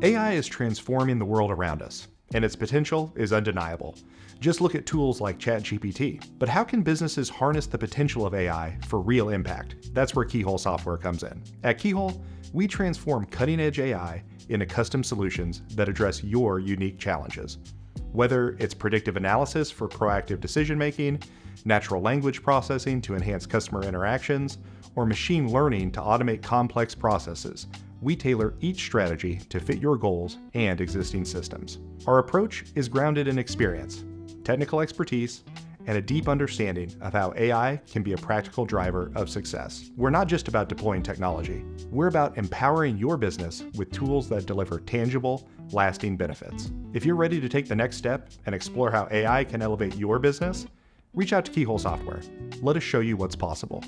AI is transforming the world around us, and its potential is undeniable. Just look at tools like ChatGPT. But how can businesses harness the potential of AI for real impact? That's where Keyhole software comes in. At Keyhole, we transform cutting-edge AI into custom solutions that address your unique challenges. Whether it's predictive analysis for proactive decision-making, natural language processing to enhance customer interactions, or machine learning to automate complex processes, we tailor each strategy to fit your goals and existing systems. Our approach is grounded in experience, technical expertise, and a deep understanding of how AI can be a practical driver of success. We're not just about deploying technology. We're about empowering your business with tools that deliver tangible, lasting benefits. If you're ready to take the next step and explore how AI can elevate your business, reach out to Keyhole Software. Let us show you what's possible.